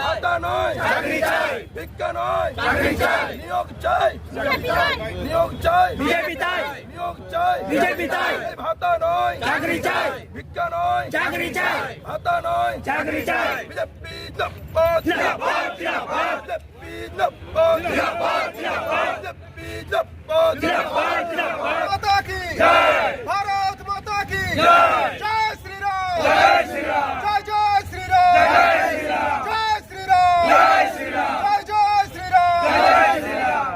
ভাতা নয় চাকরি চাই, ভিক্ষা নয় চাকরি চাই, নিয়োগ চাই নিয়োগ চাই, বিজেপি চাই নিয়োগ চাই, বিজেপি চাই, ভাতা নয় চাকরি চাই, ভিক্ষা নয় চাকরি চাই, ভাতা নয় চাকরি চাই, বিজেপি জিন্দাবাদ জিন্দাবাদ জিন্দাবাদ, বিজেপি জিন্দাবাদ জিন্দাবাদ জিন্দাবাদ, বিজেপি জিন্দাবাদ জিন্দাবাদ জিন্দাবাদ। माता की जय, भारत माता की जय, जय श्री राम, जय श्री राम, जय जय श्री राम, जय श्री राम, जय श्री राम, जय श्री राम, जय श्री राम। जय श्री राम।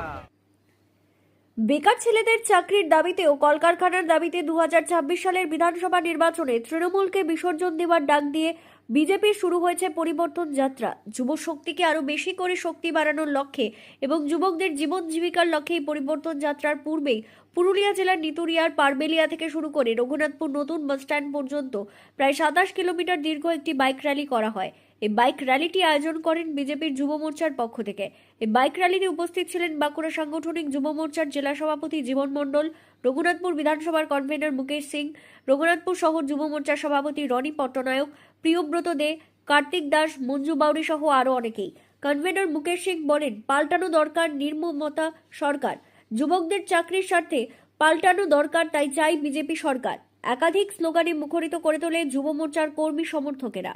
বেকার ছেলেদের চাকরির দাবিতে ও কলকারখানার দাবিতে 2026 সালের বিধানসভা নির্বাচনে তৃণমূলকে বিসর্জন দেওয়ার ডাক দিয়ে বিজেপির শুরু হয়েছে পরিবর্তন যাত্রা। যুব শক্তিকে আরো বেশি করে শক্তি বাড়ানোর লক্ষ্যে এবং যুবকদের জীবন জীবিকার লক্ষ্যে এই পরিবর্তন যাত্রার পূর্বেই পুরুলিয়া জেলার নিতুরিয়ার পারবেলিয়া থেকে শুরু করে রঘুনাথপুর নতুন বাসস্ট্যান্ড পর্যন্ত প্রায় 27 কিলোমিটার দীর্ঘ একটি বাইক র্যালি করা হয়। এই বাইক র্যালিটি আয়োজন করেন বিজেপির যুব মোর্চার পক্ষ থেকে। এই বাইক র্যালিতে উপস্থিত ছিলেন বাঁকুড়া সাংগঠনিক যুব মোর্চার জেলা সভাপতি জীবন মণ্ডল, রঘুনাথপুর বিধানসভার কনভেনর মুকেশ সিং, রঘুনাথপুর শহর যুব মোর্চার সভাপতি রনি পট্টনায়ক, প্রিয়ব্রত দে, কার্তিক দাস, মঞ্জু বাউরি সহ আরও অনেকেই। কনভেনর মুকেশ সিং বলেন, পাল্টানো দরকার নির্মমতা সরকার, যুবকদের চাকরির স্বার্থে পাল্টানো দরকার, তাই চাই বিজেপি সরকার। একাধিক স্লোগানে মুখরিত করে তোলে যুব মোর্চার কর্মী সমর্থকেরা।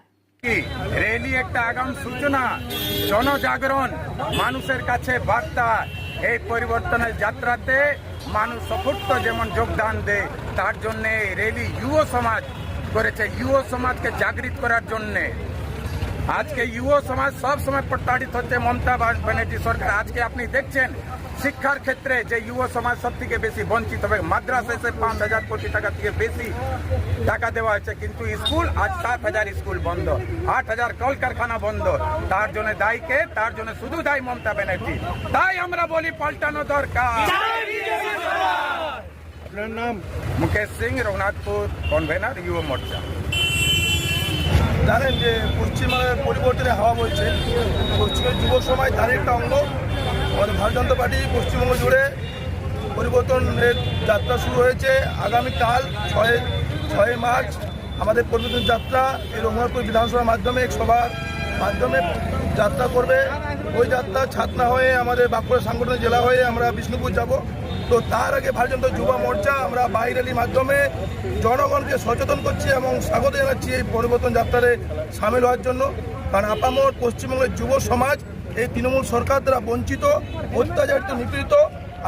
রেলি একটা আগাম সূচনা, জনজাগরণ, মানুষের কাছে বার্তা। এই পরিবর্তনের যাত্রাতে মানুষ সফূর্ত যেমন যোগদান দেয়, তার জন্য রেলি যুব সমাজ করেছে, যুব সমাজকে জাগৃত করার জন্য। আজকে যুব সমাজ সব সময় প্রতারিত হচ্ছে মমতা ব্যানার্জি সরকার। আজকে আপনি দেখছেন শিক্ষার ক্ষেত্রে যে যুব সমাজ সব থেকে বেশি বঞ্চিত হবে। মাদ্রাসায় 5,000 কোটি টাকা থেকে বেশি টাকা দেওয়া হয়েছে, কিন্তু স্কুল আজ 7,000 স্কুল বন্ধ, 8,000 কলকারখানা বন্ধ। তার জন্য দায়ী কে? তার জন্য শুধু দায়ী মমতা ব্যানার্জি। তাই আমরা বলি পাল্টানো দরকার। আপনার নাম? মুকেশ সিং, রঘুনাথপুর কনভেনর যুব মোর্চা। জানেন যে পশ্চিমবঙ্গের পরিবর্তনে হাওয়া বইছে। পশ্চিমের যুব সমাজ তার একটা অঙ্গ। আমাদের ভারতীয় জনতা পার্টি পশ্চিমবঙ্গ জুড়ে পরিবর্তনের যাত্রা শুরু হয়েছে। আগামীকাল 6 মার্চ আমাদের পরিবর্তন যাত্রা এই রঘুনাথপুর বিধানসভার মাধ্যমে এক সভার মাধ্যমে যাত্রা করবে। ওই যাত্রা ছাতনা হয়ে আমাদের বাঁকুড়া সাংগঠনিক জেলা হয়ে আমরা বিষ্ণুপুর যাব। তো তার আগে ভারতীয় জনতা যুব মোর্চা আমরা বাইক র্যালির মাধ্যমে জনগণকে সচেতন করছি এবং স্বাগত জানাচ্ছি এই পরিবর্তন যাত্রায় সামিল হওয়ার জন্য। কারণ আপামর পশ্চিমবঙ্গের যুব সমাজ এই তৃণমূল সরকার দ্বারা বঞ্চিত, অত্যাচারিত, নিপীড়িত।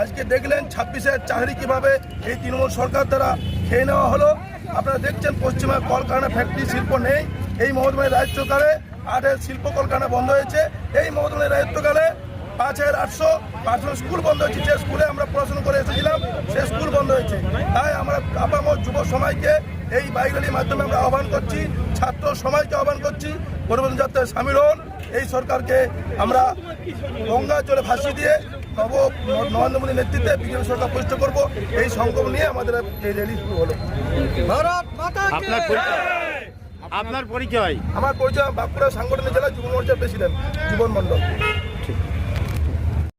আজকে দেখলেন 26,000 চাকরি কীভাবে এই তৃণমূল সরকার দ্বারা খেয়ে নেওয়া হলো। আপনারা দেখছেন পশ্চিমবঙ্গের কলকারখানা, ফ্যাক্টরি, শিল্প নেই। এই মহোদয়ের রাজত্বকালে 8,000 শিল্প কলকারখানা বন্ধ হয়েছে। এই মহোদয়ের রাজত্বকালে 5,800 পার্সোনাল স্কুল বন্ধ হয়েছে। যে স্কুলে আমরা পড়াশোনা করে এসেছিলাম সে স্কুল বন্ধ হয়েছে। তাই আমরা আপামর যুব সমাজকে এই বাইক র্যালির মাধ্যমে আমরা আহ্বান করছি, ছাত্র সমাজকে আহ্বান করছি, পরিবর্তন যাত্রায় সামিল হন। এই সরকারকে আমরা গঙ্গা জলে ভাসিয়ে দিয়ে নরেন্দ্র মোদীর নেতৃত্বে বিজেপি সরকার প্রতিষ্ঠা করবো। এই সংকল্প নিয়ে আমাদের এই র্যালি শুরু হলো। ভারত মাতা কি আপনার পরিচয়? আমার পরিচয় বাঁকুড়া সাংগঠনিক জেলা যুব মোর্চার প্রেসিডেন্ট জীবন মণ্ডল।